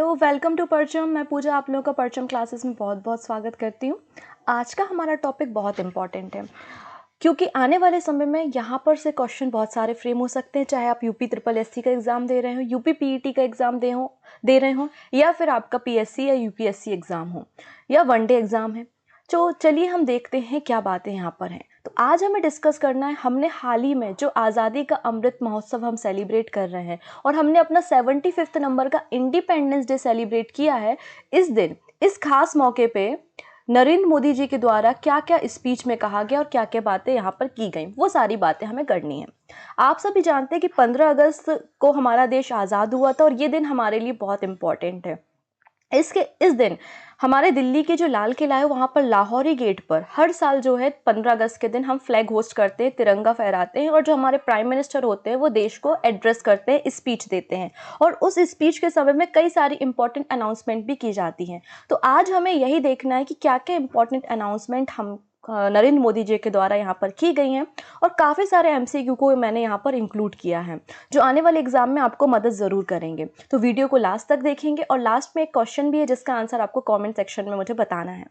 Hello, welcome to परचम। मैं पूजा आप लोगों का परचम क्लासेस में बहुत बहुत स्वागत करती हूँ। आज का हमारा टॉपिक बहुत इंपॉर्टेंट है क्योंकि आने वाले समय में यहाँ पर से क्वेश्चन बहुत सारे फ्रेम हो सकते हैं, चाहे आप यूपी ट्रिपल एससी का एग्ज़ाम दे रहे हो, यूपी पीईटी का एग्ज़ाम दे रहे हो या फिर आपका पीएससी या यूपीएससी एग्ज़ाम हो या वनडे एग्ज़ाम है। तो चलिए हम देखते हैं क्या बातें यहाँ पर हैं। तो आज हमें डिस्कस करना है, हमने हाल ही में जो आज़ादी का अमृत महोत्सव हम सेलिब्रेट कर रहे हैं और हमने अपना 75th नंबर का इंडिपेंडेंस डे सेलिब्रेट किया है। इस दिन इस खास मौके पे नरेंद्र मोदी जी के द्वारा क्या क्या स्पीच में कहा गया और क्या क्या बातें यहाँ पर की गई, वो सारी बातें हमें करनी है। आप सभी जानते हैं कि 15 अगस्त को हमारा देश आज़ाद हुआ था और ये दिन हमारे लिए बहुत इंपॉर्टेंट है। इस दिन हमारे दिल्ली के जो लाल किला है वहाँ पर लाहौरी गेट पर हर साल जो है 15 अगस्त के दिन हम फ्लैग होस्ट करते हैं, तिरंगा फहराते हैं और जो हमारे प्राइम मिनिस्टर होते हैं वो देश को एड्रेस करते हैं, स्पीच देते हैं और उस स्पीच के समय में कई सारी इंपॉर्टेंट अनाउंसमेंट भी की जाती हैं। तो आज हमें यही देखना है कि क्या क्या इंपॉर्टेंट अनाउंसमेंट हम नरेंद्र मोदी जी के द्वारा यहाँ पर की गई हैं और काफ़ी सारे एमसीक्यू को मैंने यहाँ पर इंक्लूड किया है जो आने वाले एग्जाम में आपको मदद ज़रूर करेंगे। तो वीडियो को लास्ट तक देखेंगे और लास्ट में एक क्वेश्चन भी है जिसका आंसर आपको कमेंट सेक्शन में मुझे बताना है,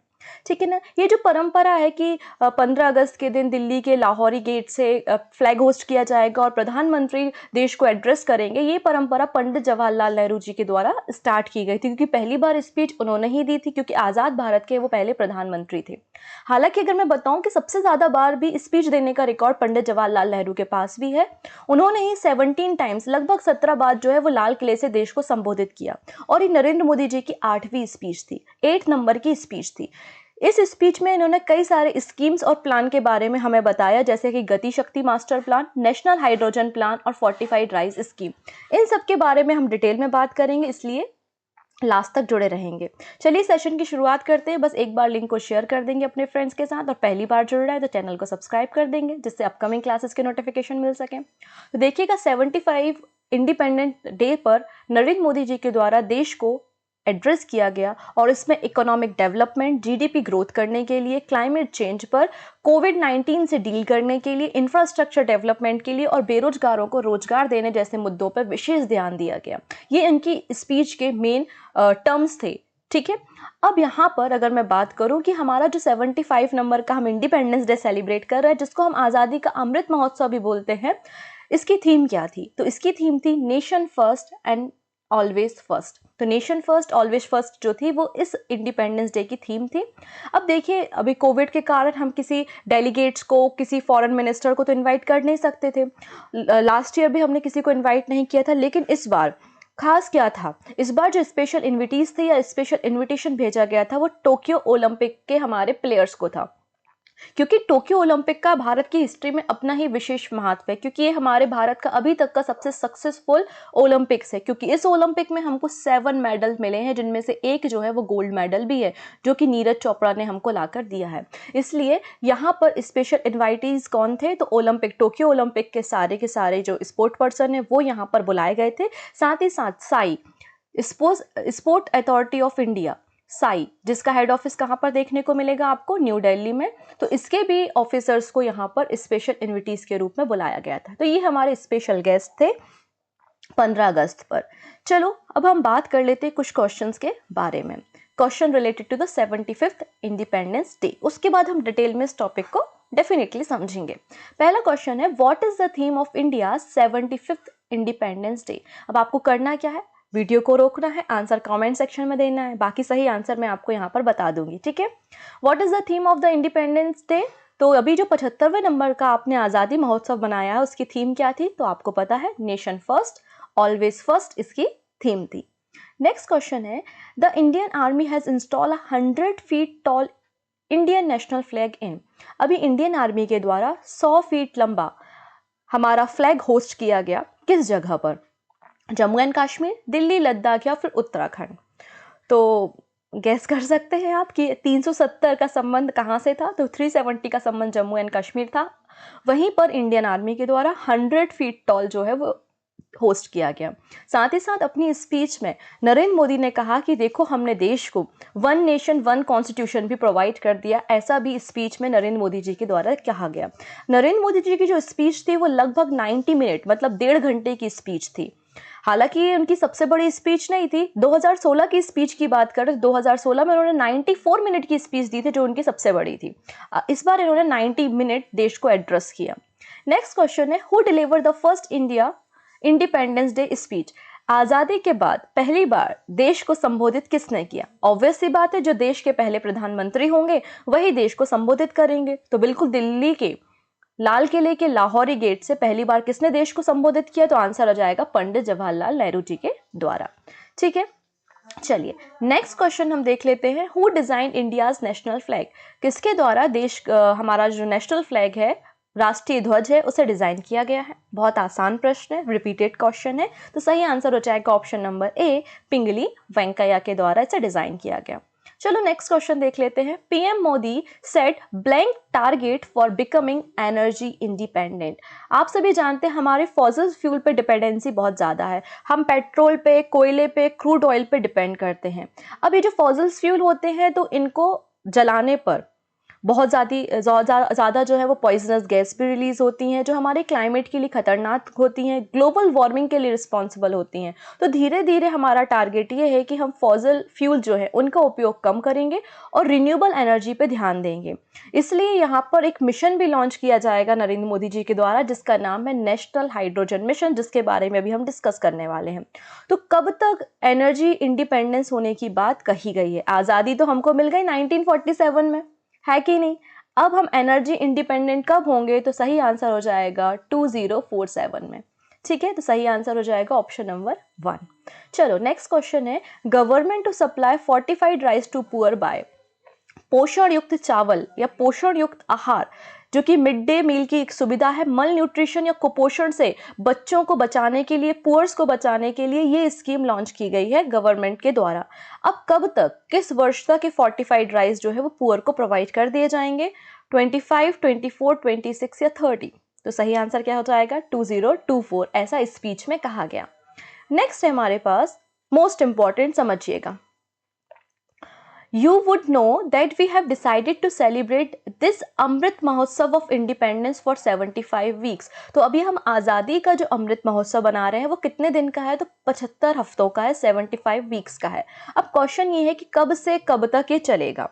ठीक है ना। ये जो परंपरा है कि 15 अगस्त के दिन दिल्ली के लाहौरी गेट से फ्लैग होस्ट किया जाएगा और प्रधानमंत्री देश को एड्रेस करेंगे, ये परंपरा पंडित जवाहरलाल नेहरू जी के द्वारा स्टार्ट की गई थी क्योंकि पहली बार स्पीच उन्होंने ही दी थी क्योंकि आज़ाद भारत के वो पहले प्रधानमंत्री थे। हालांकि अगर मैं बताऊं कि सबसे ज़्यादा बार भी स्पीच देने का रिकॉर्ड पंडित जवाहरलाल नेहरू के पास भी है। उन्होंने ही 17 टाइम्स, लगभग 17 बार जो है वो लाल किले से देश को संबोधित किया और ये नरेंद्र मोदी जी की 8वीं स्पीच थी, 8 नंबर की स्पीच थी। इस स्पीच में इन्होंने कई सारे स्कीम्स और प्लान के बारे में हमें बताया, जैसे कि गति शक्ति master plan, national hydrogen plan और फोर्टिफाइड राइस स्कीम। इन सब के बारे में हम डिटेल में बात करेंगे, इसलिए लास्ट तक जुड़े रहेंगे। चलिए सेशन की शुरुआत करते हैं। बस एक बार लिंक को शेयर कर देंगे अपने फ्रेंड्स के साथ और पहली बार जुड़ रहा है तो चैनल को सब्सक्राइब कर देंगे जिससे अपकमिंग क्लासेस के नोटिफिकेशन मिल सके। तो देखिएगा, 75 इंडिपेंडेंट डे पर नरेंद्र मोदी जी के द्वारा देश को एड्रेस किया गया और इसमें इकोनॉमिक डेवलपमेंट, जीडीपी ग्रोथ करने के लिए, क्लाइमेट चेंज पर, कोविड-19 से डील करने के लिए, इंफ्रास्ट्रक्चर डेवलपमेंट के लिए और बेरोजगारों को रोजगार देने जैसे मुद्दों पर विशेष ध्यान दिया गया। ये इनकी स्पीच के मेन टर्म्स थे, ठीक है। अब यहाँ पर अगर मैं बात करूँ कि हमारा जो 75 नंबर का हम इंडिपेंडेंस डे सेलिब्रेट कर रहे हैं, जिसको हम आज़ादी का अमृत महोत्सव भी बोलते हैं, इसकी थीम क्या थी? तो इसकी थीम थी nation first and always first. तो नेशन फर्स्ट ऑलवेज फर्स्ट जो थी वो इस इंडिपेंडेंस डे की थीम थी। अब देखिए, अभी कोविड के कारण हम किसी डेलीगेट्स को, किसी फॉरेन मिनिस्टर को तो इनवाइट कर नहीं सकते थे। लास्ट ईयर भी हमने किसी को इनवाइट नहीं किया था, लेकिन इस बार खास क्या था, इस बार जो स्पेशल इन्विटीज थे या स्पेशल इन्विटेशन भेजा गया था वो टोक्यो ओलंपिक के हमारे प्लेयर्स को था, क्योंकि टोक्यो ओलंपिक का भारत की हिस्ट्री में अपना ही विशेष महत्व है क्योंकि ये हमारे भारत का अभी तक का सबसे सक्सेसफुल ओलंपिक्स है। क्योंकि इस ओलंपिक में हमको 7 मेडल मिले हैं जिनमें से एक जो है वो गोल्ड मेडल भी है जो कि नीरज चोपड़ा ने हमको लाकर दिया है। इसलिए यहाँ पर स्पेशल इन्वाइटीज कौन थे? तो टोक्यो ओलंपिक के सारे जो स्पोर्ट पर्सन है वो यहाँ पर बुलाए गए थे। साथ ही साथ Sai sport authority of India, Sai, जिसका हेड ऑफिस कहाँ पर देखने को मिलेगा आपको? न्यू दिल्ली में। तो इसके भी ऑफिसर्स को यहाँ पर स्पेशल इन्विटीज के रूप में बुलाया गया था। तो ये हमारे स्पेशल गेस्ट थे 15 अगस्त पर। चलो अब हम बात कर लेते हैं कुछ क्वेश्चंस के बारे में, question related to the 75th independence day. उसके बाद हम डिटेल में इस टॉपिक को डेफिनेटली समझेंगे। पहला क्वेश्चन है, what is the theme of India 75th independence day? अब आपको करना क्या है, वीडियो को रोकना है, आंसर कमेंट सेक्शन में देना है, बाकी सही आंसर मैं आपको यहाँ पर बता दूंगी, ठीक है। What is the theme of the independence day? तो अभी जो 75वें नंबर का आपने आज़ादी महोत्सव बनाया है उसकी थीम क्या थी? तो आपको पता है, नेशन फर्स्ट ऑलवेज फर्स्ट इसकी थीम थी। नेक्स्ट क्वेश्चन है, the Indian army has install 100 feet tall Indian national flag in. अभी इंडियन आर्मी के द्वारा 100 फीट लंबा हमारा फ्लैग होस्ट किया गया, किस जगह पर? जम्मू एंड कश्मीर, दिल्ली, लद्दाख या फिर उत्तराखंड? तो गैस कर सकते हैं आप कि 370 का संबंध कहाँ से था? तो 370 का संबंध जम्मू एंड कश्मीर था। वहीं पर इंडियन आर्मी के द्वारा 100 फीट टॉल जो है वो होस्ट किया गया। साथ ही साथ अपनी स्पीच में नरेंद्र मोदी ने कहा कि देखो, हमने देश को 1 नेशन 1 कॉन्स्टिट्यूशन भी प्रोवाइड कर दिया। ऐसा भी स्पीच में नरेंद्र मोदी जी के द्वारा कहा गया। नरेंद्र मोदी जी की जो स्पीच थी वो लगभग 90 मिनट, मतलब 1.5 घंटे की स्पीच थी। हालांकि ये उनकी सबसे बड़ी स्पीच नहीं थी। 2016 की स्पीच की बात करें, 2016 में उन्होंने 94 मिनट की स्पीच दी थी, जो उनकी सबसे बड़ी थी। इस बार इन्होंने 90 मिनट देश को एड्रेस किया। नेक्स्ट क्वेश्चन है, who deliver the first India independence day speech? आजादी के बाद पहली बार देश को संबोधित किसने किया? ऑब्वियस सी बात है, जो देश के पहले प्रधानमंत्री होंगे वही देश को संबोधित करेंगे। तो बिल्कुल दिल्ली के लाल किले के लाहौरी गेट से पहली बार किसने देश को संबोधित किया? तो आंसर हो जाएगा पंडित जवाहरलाल नेहरू जी के द्वारा। ठीक है, चलिए नेक्स्ट क्वेश्चन हम देख लेते हैं, who design India's national flag? किसके द्वारा देश हमारा जो नेशनल फ्लैग है, राष्ट्रीय ध्वज है, उसे डिजाइन किया गया है? बहुत आसान प्रश्न है, रिपीटेड क्वेश्चन है, तो सही आंसर हो जाएगा ऑप्शन नंबर ए, पिंगली वेंकैया के द्वारा इसे डिजाइन किया गया। चलो नेक्स्ट क्वेश्चन देख लेते हैं, PM Modi set blank target for becoming energy independent. आप सभी जानते हैं हमारे फॉसिल फ्यूल पे डिपेंडेंसी बहुत ज़्यादा है, हम पेट्रोल पे, कोयले पे, क्रूड ऑयल पे डिपेंड करते हैं। अब ये जो फॉसिल फ्यूल होते हैं तो इनको जलाने पर बहुत ज़्यादा जो है वो पॉइजनस गैस भी रिलीज होती हैं, जो हमारे क्लाइमेट के लिए खतरनाक होती हैं, ग्लोबल वार्मिंग के लिए रिस्पॉन्सिबल होती हैं। तो धीरे धीरे हमारा टारगेट ये है कि हम फॉसिल फ्यूल जो है उनका उपयोग कम करेंगे और रिन्यूएबल एनर्जी पे ध्यान देंगे। इसलिए यहाँ पर एक मिशन भी लॉन्च किया जाएगा नरेंद्र मोदी जी के द्वारा, जिसका नाम है नेशनल हाइड्रोजन मिशन, जिसके बारे में भी हम डिस्कस करने वाले हैं। तो कब तक एनर्जी इंडिपेंडेंस होने की बात कही गई है? आज़ादी तो हमको मिल गई 1947 में, है कि नहीं? अब हम एनर्जी इंडिपेंडेंट कब होंगे? तो सही आंसर हो जाएगा 2047 में। ठीक है, तो सही आंसर हो जाएगा ऑप्शन नंबर 1। चलो नेक्स्ट क्वेश्चन है, government to supply fortified rice to poor by. पोषण युक्त चावल या पोषण युक्त आहार, जो कि मिड डे मील की एक सुविधा है, मल न्यूट्रिशन या कुपोषण से बच्चों को बचाने के लिए, पुअर्स को बचाने के लिए ये स्कीम लॉन्च की गई है गवर्नमेंट के द्वारा। अब कब तक, किस वर्ष तक ये फोर्टिफाइड राइस जो है वो पुअर को प्रोवाइड कर दिए जाएंगे? 25, 24, 26 या 30? तो सही आंसर क्या हो जाएगा? 2024, ऐसा स्पीच में कहा गया। नेक्स्ट है हमारे पास मोस्ट इंपॉर्टेंट, समझिएगा। You would know that we have decided to celebrate this Amrit Mahotsav of independence for 75 weeks। तो अभी हम आज़ादी का जो अमृत महोत्सव बना रहे हैं वो कितने दिन का है? तो 75 हफ्तों का है, 75 वीक्स का है। अब क्वेश्चन ये है कि कब से कब तक ये चलेगा?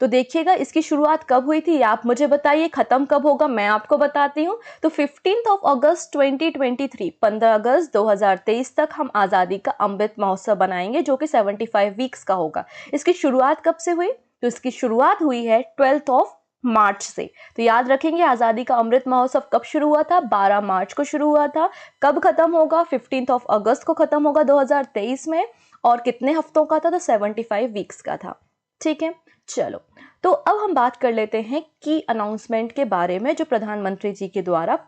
तो देखिएगा, इसकी शुरुआत कब हुई थी आप मुझे बताइए, खत्म कब होगा मैं आपको बताती हूँ। तो 15 अगस्त 2023, 15 अगस्त 2023 तक हम आज़ादी का अमृत महोत्सव बनाएंगे, जो कि 75 वीक्स का होगा। इसकी शुरुआत कब से हुई? तो इसकी शुरुआत हुई है 12 मार्च से। तो याद रखेंगे, आज़ादी का अमृत महोत्सव कब शुरू हुआ था? 12 मार्च को शुरू हुआ था। कब खत्म होगा? 15 अगस्त को खत्म होगा 2023 में। और कितने हफ्तों का था? तो 75 वीक्स का था। ठीक है, चलो तो अब हम बात कर लेते हैं की अनाउंसमेंट के बारे में, जो प्रधानमंत्री जी के द्वारा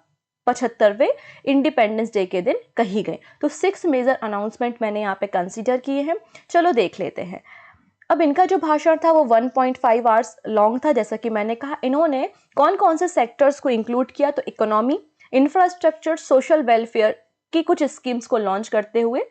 75वें इंडिपेंडेंस डे के दिन कही गई। तो 6 मेजर अनाउंसमेंट मैंने यहाँ पे कंसीडर किए हैं, चलो देख लेते हैं। अब इनका जो भाषण था वो 1.5 आवर्स लॉन्ग था। जैसा कि मैंने कहा, इन्होंने कौन कौन से सेक्टर्स को इंक्लूड किया? तो इकोनॉमी, इंफ्रास्ट्रक्चर, सोशल वेलफेयर की कुछ स्कीम्स को लॉन्च करते हुए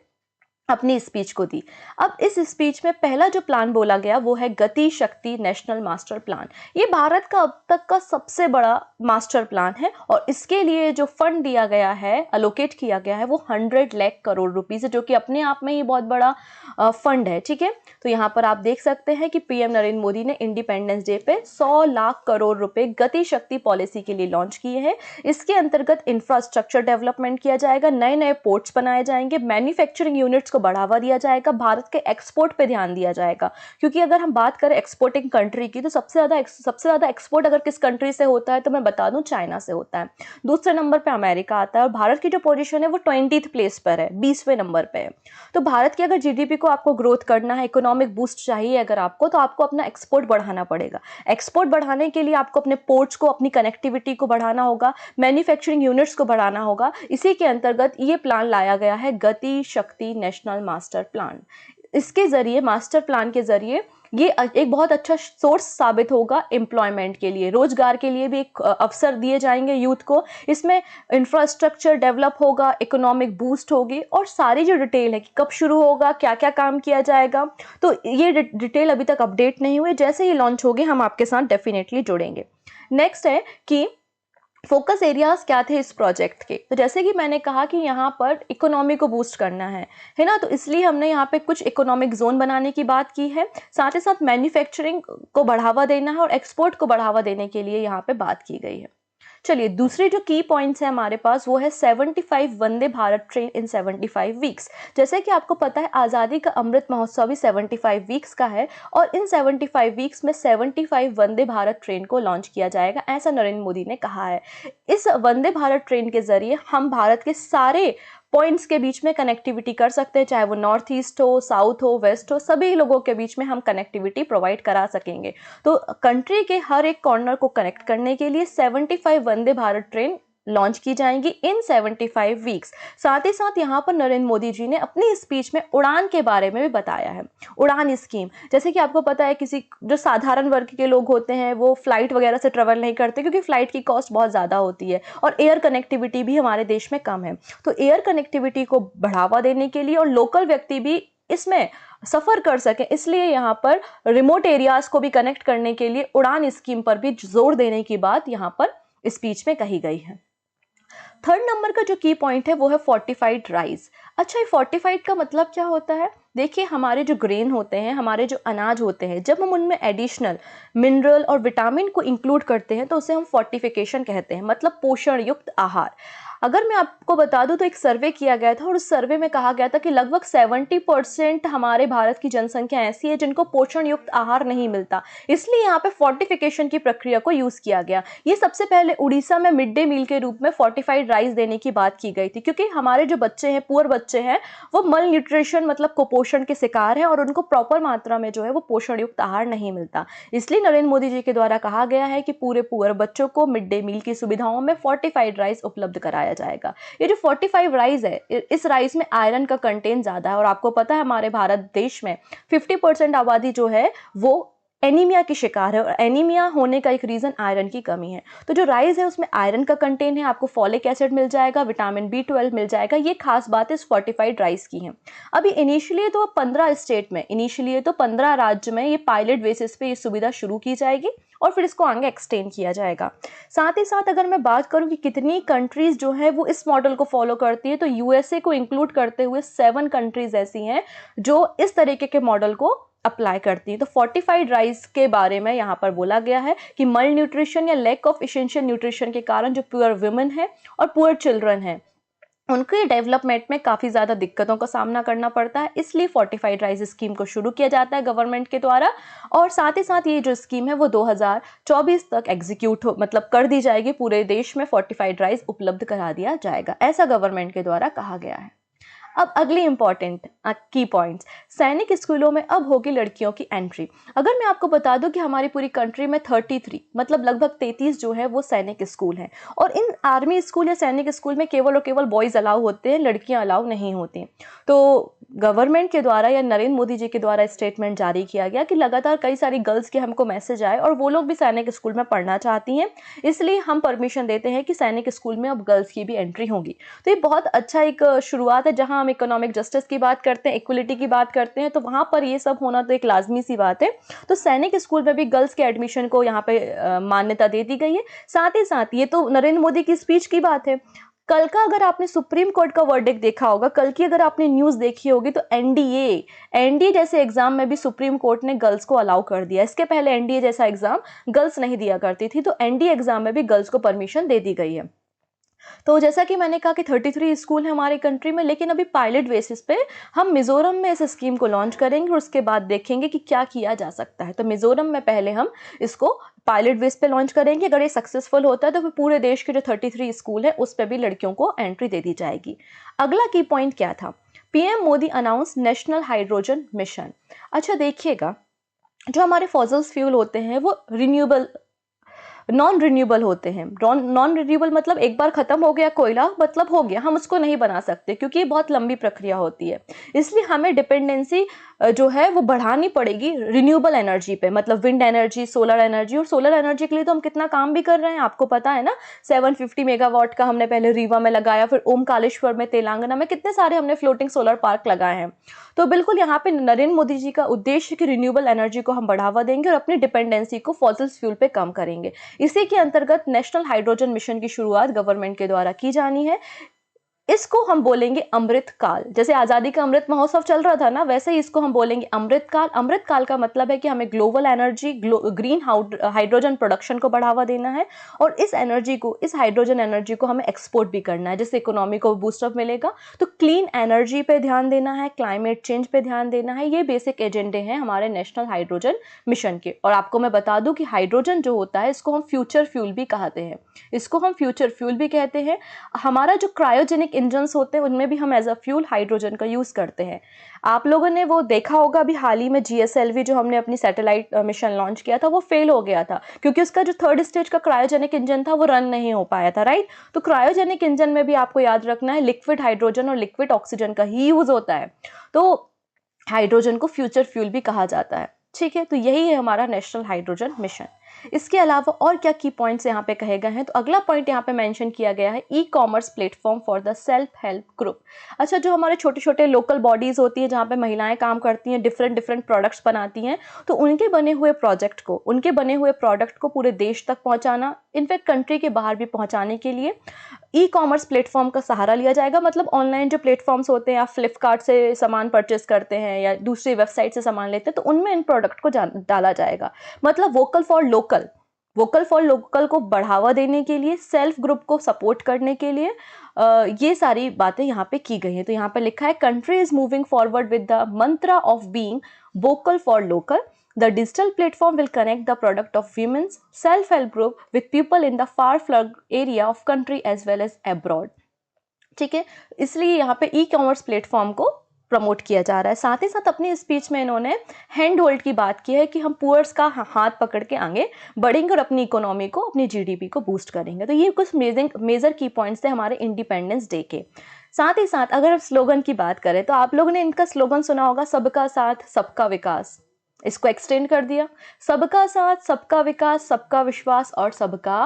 अपनी स्पीच को दी। अब इस स्पीच में पहला जो प्लान बोला गया वो है गति शक्ति नेशनल मास्टर प्लान। ये भारत का अब तक का सबसे बड़ा मास्टर प्लान है और इसके लिए जो फंड दिया गया है, अलोकेट किया गया है, वो 100 लाख करोड़ रुपीस है, जो कि अपने आप में ही बहुत बड़ा फंड है। ठीक है, तो यहाँ पर आप देख सकते हैं कि पीएम नरेंद्र मोदी ने इंडिपेंडेंस डे पे 100 लाख करोड़ रुपए गति शक्ति पॉलिसी के लिए लॉन्च किए हैं। इसके अंतर्गत इंफ्रास्ट्रक्चर डेवलपमेंट किया जाएगा, नए नए पोर्ट्स बनाए जाएंगे, मैन्युफैक्चरिंग यूनिट्स को बढ़ावा दिया जाएगा, भारत के एक्सपोर्ट पे ध्यान दिया जाएगा। क्योंकि अगर हम बात करें एक्सपोर्टिंग कंट्री की, तो सबसे ज्यादा एक्सपोर्ट अगर किस कंट्री से होता है तो मैं बता दूं चाइना से होता है। दूसरे नंबर पे अमेरिका आता है और भारत की जो पोजीशन है वो 20th प्लेस पर है, 20वें नंबर पे है। तो भारत की अगर जीडीपी को आपको ग्रोथ करना है, इकोनॉमिक बूस्ट चाहिए अगर आपको, तो आपको अपना एक्सपोर्ट बढ़ाना पड़ेगा। एक्सपोर्ट बढ़ाने के लिए आपको अपने पोर्ट्स को, अपनी कनेक्टिविटी को बढ़ाना होगा, मैन्युफैक्चरिंग यूनिट्स को बढ़ाना होगा। इसी के अंतर्गत ये प्लान लाया गया है, गति शक्ति नेशनल मास्टर प्लान। इसके जरिए, मास्टर प्लान के जरिए, ये एक बहुत अच्छा सोर्स साबित होगा एम्प्लॉयमेंट के लिए, रोजगार के लिए भी एक अवसर दिए जाएंगे यूथ को। इसमें इंफ्रास्ट्रक्चर डेवलप होगा, इकोनॉमिक बूस्ट होगी और सारी जो डिटेल है कि कब शुरू होगा, क्या क्या काम किया जाएगा, तो ये डिटेल अभी तक अपडेट नहीं हुई। जैसे ही लॉन्च होगी हम आपके साथ डेफिनेटली जुड़ेंगे। नेक्स्ट है कि फोकस एरियाज क्या थे इस प्रोजेक्ट के, तो जैसे कि मैंने कहा कि यहाँ पर इकोनॉमी को बूस्ट करना है ना, तो इसलिए हमने यहाँ पे कुछ इकोनॉमिक जोन बनाने की बात की है, साथ ही साथ मैन्युफैक्चरिंग को बढ़ावा देना है और एक्सपोर्ट को बढ़ावा देने के लिए यहाँ पे बात की गई है। चलिए, दूसरे जो की पॉइंट्स है हमारे पास वो है 75 Vande Bharat train in 75 weeks. जैसे कि आपको पता है आज़ादी का अमृत महोत्सव भी 75 वीक्स का है और इन 75 वीक्स में 75 वंदे भारत ट्रेन को लॉन्च किया जाएगा, ऐसा नरेंद्र मोदी ने कहा है। इस वंदे भारत ट्रेन के जरिए हम भारत के सारे पॉइंट्स के बीच में कनेक्टिविटी कर सकते हैं, चाहे वो नॉर्थ ईस्ट हो, साउथ हो, वेस्ट हो, सभी लोगों के बीच में हम कनेक्टिविटी प्रोवाइड करा सकेंगे। तो कंट्री के हर एक कॉर्नर को कनेक्ट करने के लिए 75 वंदे भारत ट्रेन लॉन्च की जाएंगी इन 75 वीक्स। साथ ही साथ यहाँ पर नरेंद्र मोदी जी ने अपनी स्पीच में उड़ान के बारे में भी बताया है। उड़ान स्कीम, जैसे कि आपको पता है किसी जो साधारण वर्ग के लोग होते हैं वो फ्लाइट वगैरह से ट्रेवल नहीं करते क्योंकि फ्लाइट की कॉस्ट बहुत ज़्यादा होती है और एयर कनेक्टिविटी भी हमारे देश में कम है। तो एयर कनेक्टिविटी को बढ़ावा देने के लिए और लोकल व्यक्ति भी इसमें सफ़र कर सकें, इसलिए यहाँ पर रिमोट एरियाज को भी कनेक्ट करने के लिए उड़ान स्कीम पर भी जोर देने की बात यहाँ पर स्पीच में कही गई है। थर्ड नंबर का जो की पॉइंट है वो है फोर्टिफाइड राइस। अच्छा, ये फोर्टिफाइड का मतलब क्या होता है? देखिए, हमारे जो ग्रेन होते हैं, हमारे जो अनाज होते हैं, जब हम उनमें एडिशनल मिनरल और विटामिन को इंक्लूड करते हैं तो उसे हम फोर्टिफिकेशन कहते हैं, मतलब पोषण युक्त आहार। अगर मैं आपको बता दूं तो एक सर्वे किया गया था और उस सर्वे में कहा गया था कि लगभग 70% हमारे भारत की जनसंख्या ऐसी है जिनको पोषण युक्त आहार नहीं मिलता, इसलिए यहाँ पे फोर्टिफिकेशन की प्रक्रिया को यूज किया गया। ये सबसे पहले उड़ीसा में मिड डे मील के रूप में फोर्टिफाइड राइस देने की बात की गई थी, क्योंकि हमारे जो बच्चे हैं, पुअर बच्चे हैं, वो मल न्यूट्रिशन मतलब कुपोषण के शिकार हैं और उनको प्रॉपर मात्रा में जो है वो पोषण युक्त आहार नहीं मिलता। इसलिए नरेंद्र मोदी जी के द्वारा कहा गया है कि पूरे पुअर बच्चों को मिड डे मील की सुविधाओं में फोर्टिफाइड राइस उपलब्ध कराया जाएगा। ये जो फोर्टिफाइड राइस है, इस राइस में आयरन का कंटेंट ज्यादा है और आपको पता है हमारे भारत देश में 50% आबादी जो है वो एनीमिया की शिकार है और एनीमिया होने का एक रीजन आयरन की कमी है। तो जो राइस है उसमें आयरन का कंटेंट है, आपको फॉलिक एसिड मिल जाएगा, विटामिन B12 मिल जाएगा, ये खास बात इस फोर्टिफाइड राइस की है। अभी इनिशियली तो 15 स्टेट में, इनिशियली तो 15 राज्य में ये पायलट बेसिस पे ये सुविधा शुरू की जाएगी और फिर इसको आगे एक्सटेंड किया जाएगा। साथ ही साथ अगर मैं बात करूं कि कितनी कंट्रीज जो है वो इस मॉडल को फॉलो करती है, तो यूएसए को इंक्लूड करते हुए 7 कंट्रीज ऐसी हैं जो इस तरीके के मॉडल को अप्लाई करती है। तो फोर्टिफाइड राइस के बारे में यहाँ पर बोला गया है कि मल न्यूट्रिशन या लैक ऑफ एसेंशियल न्यूट्रिशन के कारण जो पुअर वुमेन है और पुअर चिल्ड्रन है उनके डेवलपमेंट में काफ़ी ज़्यादा दिक्कतों का सामना करना पड़ता है, इसलिए फोर्टिफाइड राइस स्कीम को शुरू किया जाता है गवर्नमेंट के द्वारा। और साथ ही साथ ये जो स्कीम है वो 2024 तक एग्जीक्यूट मतलब कर दी जाएगी, पूरे देश में फोर्टिफाइड राइस उपलब्ध करा दिया जाएगा, ऐसा गवर्नमेंट के द्वारा कहा गया है। अब अगली इंपॉर्टेंट की पॉइंट्स, सैनिक स्कूलों में अब होगी लड़कियों की एंट्री। अगर मैं आपको बता दूं कि हमारी पूरी कंट्री में 33 मतलब लगभग 33 जो है वो सैनिक स्कूल हैं और इन आर्मी स्कूल या सैनिक स्कूल में केवल और केवल बॉयज़ अलाउ होते हैं, लड़कियां अलाउ नहीं होती। तो गवर्नमेंट के द्वारा या नरेंद्र मोदी जी के द्वारा स्टेटमेंट जारी किया गया कि लगातार कई सारी गर्ल्स के हमको मैसेज आए और वो लोग भी सैनिक स्कूल में पढ़ना चाहती हैं, इसलिए हम परमिशन देते हैं कि सैनिक स्कूल में अब गर्ल्स की भी एंट्री होगी। तो ये बहुत अच्छा एक शुरुआत है, जहां हम इकोनॉमिक जस्टिस की बात करते हैं, इक्वलिटी की बात करते हैं, तो वहां पर ये सब होना तो एक लाजमी सी बात है। तो सैनिक स्कूल में भी गर्ल्स के एडमिशन को यहाँ पे मान्यता दे दी गई है। साथ ही साथ ये तो नरेंद्र मोदी की स्पीच की बात है, कल का अगर आपने सुप्रीम कोर्ट का वर्डिक्ट देखा होगा, कल की अगर आपने न्यूज़ देखी होगी, तो एनडीए जैसे एग्जाम में भी सुप्रीम कोर्ट ने गर्ल्स को अलाउ कर दिया। इसके पहले एनडीए जैसा एग्जाम गर्ल्स नहीं दिया करती थी, तो एनडीए एग्जाम में भी गर्ल्स को परमिशन दे दी गई है। तो जैसा कि मैंने कहा कि 33 स्कूल है हमारी कंट्री में, लेकिन अभी पायलट बेसिस पे हम मिजोरम में इस स्कीम को लॉन्च करेंगे और उसके बाद देखेंगे कि क्या किया जा सकता है। तो मिजोरम में पहले हम इसको पायलट बेस पे लॉन्च करेंगे, अगर ये सक्सेसफुल होता है तो फिर पूरे देश के जो 33 स्कूल है उस पर भी लड़कियों को एंट्री दे दी जाएगी। अगला की पॉइंट क्या था? PM Modi announce national hydrogen mission. अच्छा देखिएगा, जो हमारे फॉसिल्स फ्यूल होते हैं वो नॉन रिन्यूएबल होते हैं। नॉन रिन्यूएबल मतलब एक बार खत्म हो गया कोयला मतलब हो गया, हम उसको नहीं बना सकते क्योंकि ये बहुत लंबी प्रक्रिया होती है, इसलिए हमें डिपेंडेंसी जो है वो बढ़ानी पड़ेगी रिन्यूएबल एनर्जी पे, मतलब विंड एनर्जी, सोलर एनर्जी। और सोलर एनर्जी के लिए तो हम कितना काम भी कर रहे हैं, आपको पता है ना। 750 मेगावाट का हमने पहले रीवा में लगाया, फिर ओमकालेश्वर में, तेलंगाना में, कितने सारे हमने फ्लोटिंग सोलर पार्क लगाए हैं। तो बिल्कुल यहाँ पे नरेंद्र मोदी जी का उद्देश्य कि रिन्यूएबल एनर्जी को हम बढ़ावा देंगे और अपनी डिपेंडेंसी को फॉसिल फ्यूल पे कम करेंगे। इसी के अंतर्गत नेशनल हाइड्रोजन मिशन की शुरुआत गवर्नमेंट के द्वारा की जानी है। इसको हम बोलेंगे अमृत काल। जैसे आज़ादी का अमृत महोत्सव चल रहा था ना, वैसे ही इसको हम बोलेंगे अमृत काल। अमृत काल का मतलब है कि हमें global energy, green hydrogen production को बढ़ावा देना है और इस एनर्जी को, इस हाइड्रोजन एनर्जी को हमें एक्सपोर्ट भी करना है, जिससे इकोनॉमी को बूस्टअप मिलेगा। तो क्लीन एनर्जी पे ध्यान देना है, क्लाइमेट चेंज पे ध्यान देना है। ये बेसिक एजेंडे हैं हमारे नेशनल हाइड्रोजन मिशन के। और आपको मैं बता दूं कि हाइड्रोजन जो होता है, इसको हम फ्यूचर फ्यूल भी कहते हैं, इसको हम फ्यूचर फ्यूल भी कहते हैं। हमारा जो क्रायोजेनिक इंजन्स होते हैं उनमें भी हम एज अ फ्यूल हाइड्रोजन का यूज़ करते हैं। आप लोगों ने वो देखा होगा अभी हाल ही में, GSLV जो हमने अपनी सैटेलाइट मिशन लॉन्च किया था, वो फेल हो गया था क्योंकि उसका जो 3rd स्टेज का क्रायोजेनिक इंजन था वो रन नहीं हो पाया था, राइट। तो क्रायोजेनिक इंजन में भी आपको याद रखना है लिक्विड हाइड्रोजन और लिक्विड ऑक्सीजन का ही यूज़ होता है। तो हाइड्रोजन को फ्यूचर फ्यूल भी कहा जाता है, ठीक है। तो यही है हमारा नेशनल हाइड्रोजन मिशन। इसके अलावा और क्या की पॉइंट्स यहाँ पे कहे गए हैं, तो अगला पॉइंट यहाँ पे मेंशन किया गया है e-commerce platform for the self help group. अच्छा, जो हमारे छोटे छोटे लोकल बॉडीज़ होती हैं जहाँ पे महिलाएं काम करती हैं, डिफरेंट डिफरेंट प्रोडक्ट्स बनाती हैं, तो उनके बने हुए प्रोजेक्ट को, उनके बने हुए प्रोडक्ट को पूरे देश तक पहुँचाना, इनफैक्ट कंट्री के बाहर भी पहुँचाने के लिए ई-कॉमर्स प्लेटफॉर्म का सहारा लिया जाएगा। मतलब ऑनलाइन जो प्लेटफॉर्म्स होते हैं, आप फ्लिपकार्ट से सामान परचेस करते हैं या दूसरी वेबसाइट से सामान लेते हैं, तो उनमें इन प्रोडक्ट को डाला जाएगा। मतलब vocal for local, vocal for local को बढ़ावा देने के लिए, सेल्फ ग्रुप को सपोर्ट करने के लिए ये सारी बातें यहाँ पे की गई हैं। तो यहाँ पे लिखा है country is moving forward with the Mantra of being vocal for local. The digital platform will connect the product of women's self-help group with people in the far-flung area of country as well as abroad। ठीक है, इसलिए यहाँ पे e-commerce platform को promote किया जा रहा है। साथ ही साथ अपनी स्पीच में इन्होंने हैंड होल्ड की बात की है कि हम पुअर्स का हाथ पकड़ के आगे बढ़ेंगे और अपनी इकोनॉमी को, अपनी GDP को बूस्ट करेंगे। तो ये कुछ मेजर की पॉइंट्स थे हमारे इंडिपेंडेंस डे के। साथ ही साथ अगर स्लोगन की बात करें तो आप लोगों ने इनका स्लोगन सुना होगा, सबका साथ सबका विकास। इसको एक्सटेंड कर दिया, सबका साथ सबका विकास, सबका विश्वास और सबका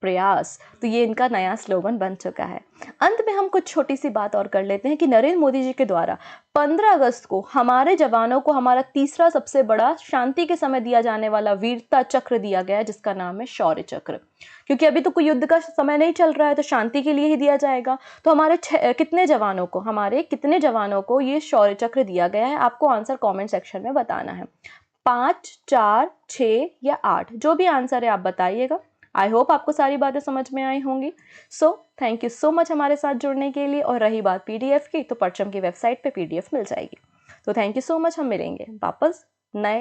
प्रयास। तो ये इनका नया स्लोगन बन चुका है। अंत में हम कुछ छोटी सी बात और कर लेते हैं कि नरेंद्र मोदी जी के द्वारा 15 अगस्त को हमारे जवानों को हमारा तीसरा सबसे बड़ा शांति के समय दिया जाने वाला वीरता चक्र दिया गया है, जिसका नाम है शौर्य चक्र। क्योंकि अभी तो कोई युद्ध का समय नहीं चल रहा है, तो शांति के लिए ही दिया जाएगा। तो हमारे कितने जवानों को ये शौर्य चक्र दिया गया है, आपको आंसर कॉमेंट सेक्शन में बताना है। 5, 4, 6 या 8, जो भी आंसर है आप बताइएगा। आई होप आपको सारी बातें समझ में आई होंगी। So thank you so much हमारे साथ जुड़ने के लिए। और रही बात PDF की, तो परचम की वेबसाइट पे PDF मिल जाएगी। तो थैंक यू सो मच, हम मिलेंगे वापस नए